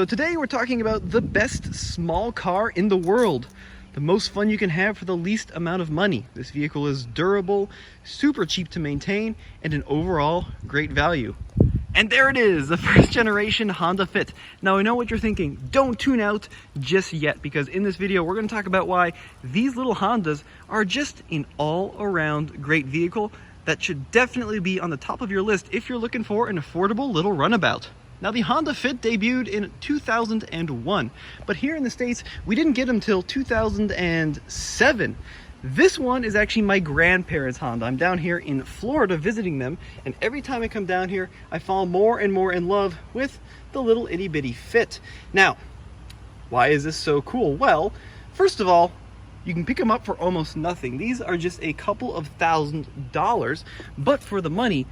So today we're talking about the best small car in the world. The most fun you can have for the least amount of money. This vehicle is durable, super cheap to maintain, and an overall great value. And there it is, the first generation Honda Fit. Now I know what you're thinking, don't tune out just yet, because in this video we're going to talk about why these little Hondas are just an all-around great vehicle that should definitely be on the top of your list if you're looking for an affordable little runabout. Now the Honda Fit debuted in 2001, but here in the States, we didn't get them till 2007. This one is actually my grandparents' Honda. I'm down here in Florida visiting them, and every time I come down here, I fall more and more in love with the little itty bitty Fit. Now, why is this so cool? Well, first of all, you can pick them up for almost nothing. These are just a couple of $1,000s, but for the money,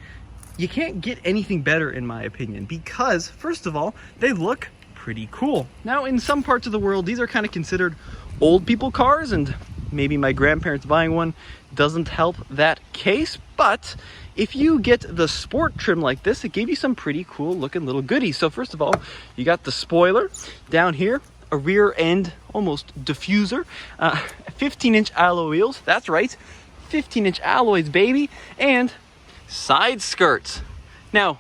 you can't get anything better in my opinion, because first of all, they look pretty cool. Now in some parts of the world, these are kind of considered old people cars, and maybe my grandparents buying one doesn't help that case, but if you get the sport trim like this, it gave you some pretty cool looking little goodies. So first of all, you got the spoiler down here, a rear end almost diffuser, 15-inch alloy wheels, that's right, 15-inch alloys baby, and side skirts. Now,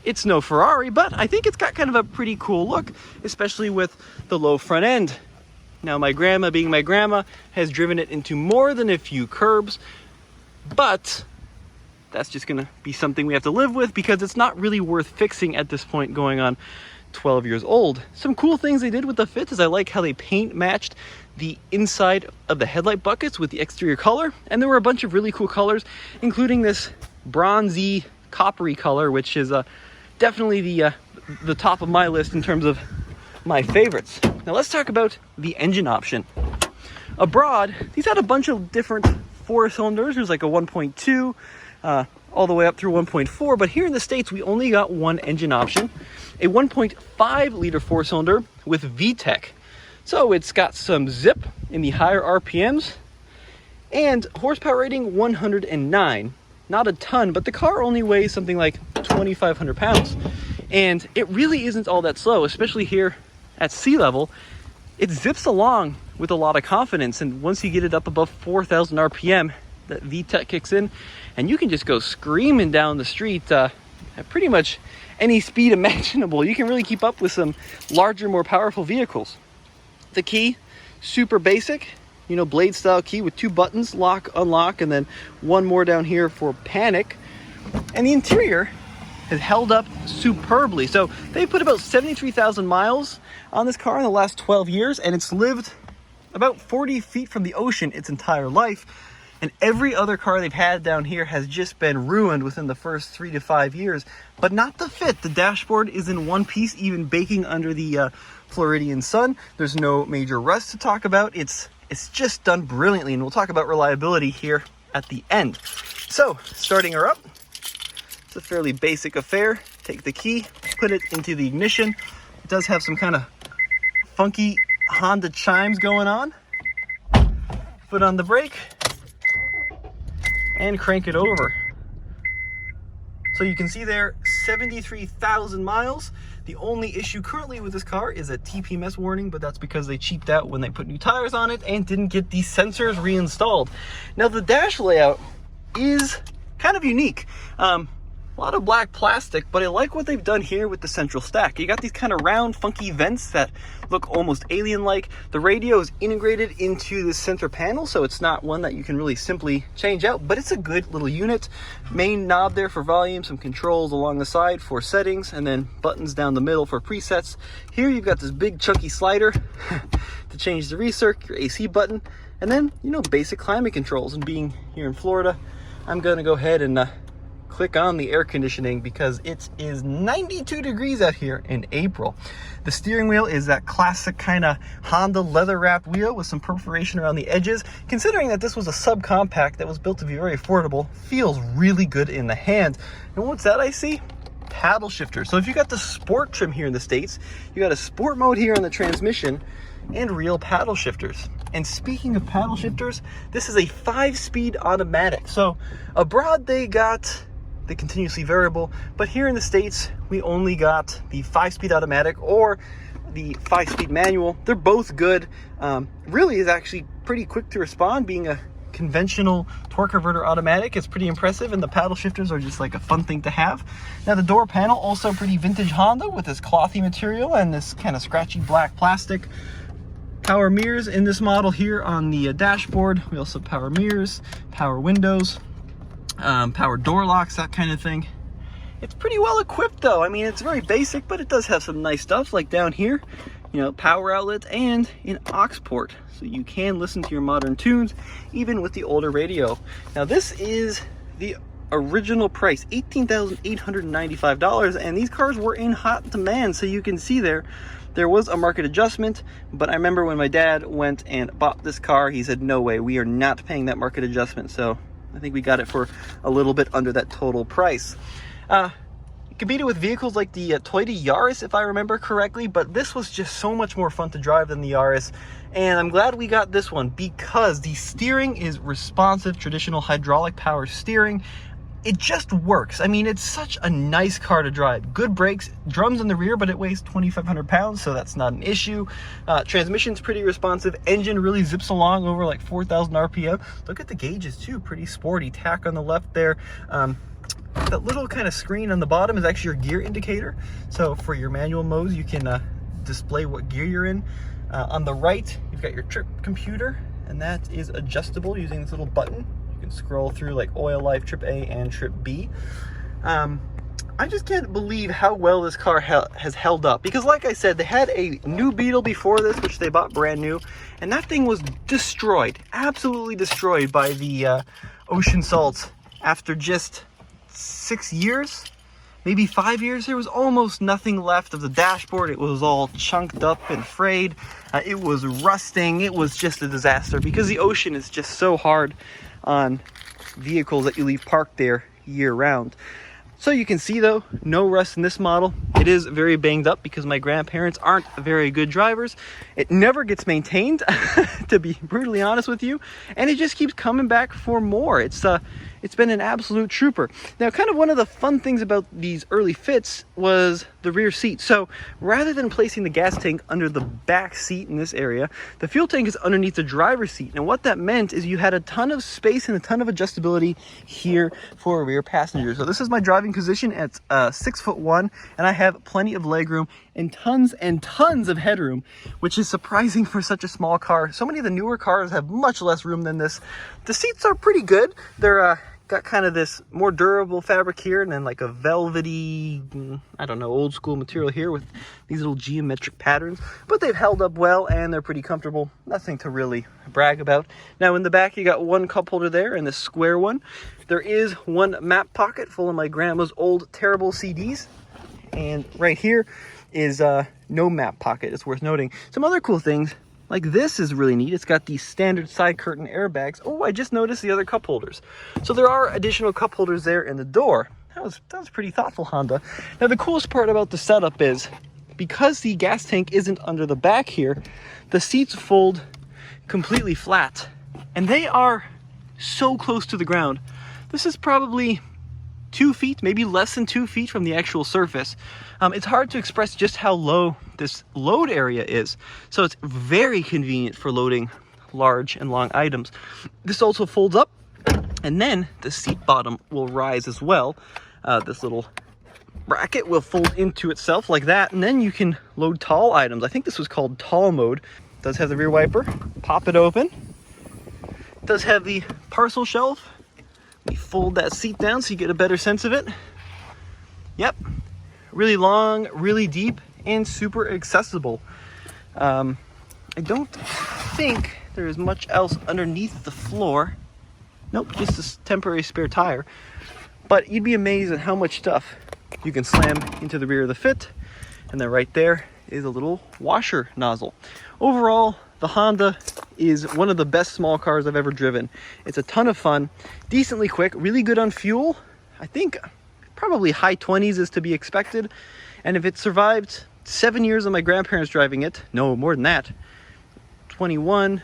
it's no Ferrari, but I think it's got kind of a pretty cool look, especially with the low front end. Now, my grandma, being my grandma, has driven it into more than a few curbs, but that's just gonna be something we have to live with because it's not really worth fixing at this point, going on 12 years old. Some cool things they did with the Fit is I like how they paint matched the inside of the headlight buckets with the exterior color, and there were a bunch of really cool colors, including this bronzy coppery color, which is definitely the top of my list in terms of my favorites. Now let's talk about the engine option. Abroad, these had a bunch of different 4-cylinders. There's like a 1.2 all the way up through 1.4, but here in the States we only got one engine option, a 1.5 liter 4-cylinder with VTEC. So it's got some zip in the higher RPMs and horsepower rating 109. Not a ton, but the car only weighs something like 2,500 pounds. And it really isn't all that slow, especially here at sea level. It zips along with a lot of confidence. And once you get it up above 4,000 RPM, that VTEC kicks in and you can just go screaming down the street at pretty much any speed imaginable. You can really keep up with some larger, more powerful vehicles. The key, super basic. You know, blade style key with 2 buttons, lock, unlock, and then one more down here for panic. And the interior has held up superbly. So they put about 73,000 miles on this car in the last 12 years, and it's lived about 40 feet from the ocean its entire life. And every other car they've had down here has just been ruined within the first 3 to 5 years, but not the Fit. The dashboard is in one piece, even baking under the Floridian sun. There's no major rust to talk about. It's just done brilliantly, and we'll talk about reliability here at the end. So, starting her up, it's a fairly basic affair. Take the key, put it into the ignition. It does have some kind of funky Honda chimes going on. Foot on the brake, and crank it over. So you can see there, 73,000 miles. The only issue currently with this car is a TPMS warning, but that's because they cheaped out when they put new tires on it and didn't get these sensors reinstalled. Now the dash layout is kind of unique. A lot of black plastic, but I like what they've done here with the central stack. You got these kind of round, funky vents that look almost alien-like. The radio is integrated into the center panel, so it's not one that you can really simply change out, but it's a good little unit. Main knob there for volume, some controls along the side for settings, and then buttons down the middle for presets. Here you've got this big chunky slider to change the recirc, your AC button, and then, you know, basic climate controls. And being here in Florida, I'm gonna go ahead and click on the air conditioning because it is 92 degrees out here in April. The steering wheel is that classic kind of Honda leather wrapped wheel with some perforation around the edges. Considering that this was a subcompact that was built to be very affordable, feels really good in the hand. And what's that I see? Paddle shifter. So if you got the sport trim here in the States, you got a sport mode here on the transmission and real paddle shifters. And speaking of paddle shifters, this is a 5-speed automatic. So abroad they got the continuously variable, but here in the States we only got the 5-speed automatic, or the 5-speed manual. They're both good. Really is actually pretty quick to respond, being a conventional torque converter automatic. It's pretty impressive, and the paddle shifters are just like a fun thing to have. Now the door panel, also pretty vintage Honda with this clothy material and this kind of scratchy black plastic. Power mirrors in this model here on the dashboard. We also have power mirrors, power windows, power door locks, that kind of thing. It's pretty well equipped though. I mean, it's very basic, but it does have some nice stuff, like down here, you know, power outlet and an aux port, so you can listen to your modern tunes even with the older radio. Now this is the original price, $18,895, and these cars were in hot demand. So you can see there was a market adjustment, but I remember when my dad went and bought this car, he said, no way, we are not paying that market adjustment. So I think we got it for a little bit under that total price. You can beat it with vehicles like the Toyota Yaris, if I remember correctly, but this was just so much more fun to drive than the Yaris. And I'm glad we got this one because the steering is responsive, traditional hydraulic power steering. It just works. I mean, it's such a nice car to drive. Good brakes, drums in the rear, but it weighs 2,500 pounds, so that's not an issue. Transmission's pretty responsive. Engine really zips along over like 4,000 RPM. Look at the gauges too, pretty sporty. Tach on the left there. That little kind of screen on the bottom is actually your gear indicator. So for your manual modes, you can display what gear you're in. On the right, you've got your trip computer, and that is adjustable using this little button. You can scroll through like oil life, trip A and trip B. I just can't believe how well this car has held up, because like I said, they had a new Beetle before this, which they bought brand new, and that thing was destroyed, absolutely destroyed by the ocean salt. After just 6 years, maybe 5 years, there was almost nothing left of the dashboard. It was all chunked up and frayed. It was rusting. It was just a disaster because the ocean is just so hard on vehicles that you leave parked there year round. So you can see though, no rust in this model. It is very banged up because my grandparents aren't very good drivers. It never gets maintained, to be brutally honest with you, and it just keeps coming back for more. It's been an absolute trooper. Now, kind of one of the fun things about these early fits was the rear seat. So rather than placing the gas tank under the back seat in this area, the fuel tank is underneath the driver's seat. And what that meant is you had a ton of space and a ton of adjustability here for a rear passenger. So this is my driving position at 6'1", and I have plenty of legroom and tons of headroom, which is surprising for such a small car. So many of the newer cars have much less room than this. The seats are pretty good. They're got kind of this more durable fabric here, and then like a velvety, I don't know, old school material here with these little geometric patterns, but they've held up well and they're pretty comfortable. Nothing to really brag about. Now in the back, you got one cup holder there and this square one. There is one map pocket full of my grandma's old terrible CDs, and right here is no map pocket. It's worth noting. Some other cool things, like this is really neat. It's got these standard side curtain airbags. Oh, I just noticed the other cup holders. So there are additional cup holders there in the door. That was pretty thoughtful, Honda. Now the coolest part about the setup is, because the gas tank isn't under the back here, the seats fold completely flat, and they are so close to the ground. This is probably 2 feet, maybe less than 2 feet from the actual surface. It's hard to express just how low this load area is. So it's very convenient for loading large and long items. This also folds up, and then the seat bottom will rise as well. This little bracket will fold into itself like that, and then you can load tall items. I think this was called tall mode. It does have the rear wiper. Pop it open. It does have the parcel shelf. We fold that seat down so you get a better sense of it. Yep, really long, really deep, and super accessible. I don't think there is much else underneath the floor. Nope, just this temporary spare tire. But you'd be amazed at how much stuff you can slam into the rear of the fit. And then right there is a little washer nozzle. Overall, the Honda is one of the best small cars I've ever driven. It's a ton of fun, decently quick, really good on fuel. I think probably high 20s is to be expected. And if it survived 7 years of my grandparents driving it, no, more than that, 21,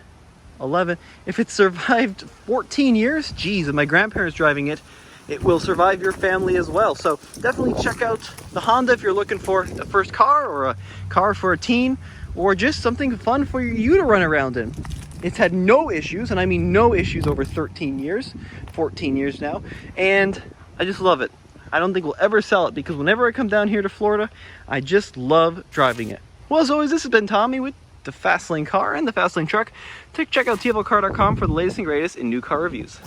11, if it survived 14 years, geez, of my grandparents driving it, it will survive your family as well. So definitely check out the Honda if you're looking for a first car, or a car for a teen, or just something fun for you to run around in. It's had no issues, and I mean no issues, over 13 years, 14 years now, and I just love it. I don't think we'll ever sell it, because whenever I come down here to Florida, I just love driving it. Well, as always, this has been Tommy with the Fastlane car and the Fastlane truck. Check out TFLcar.com for the latest and greatest in new car reviews.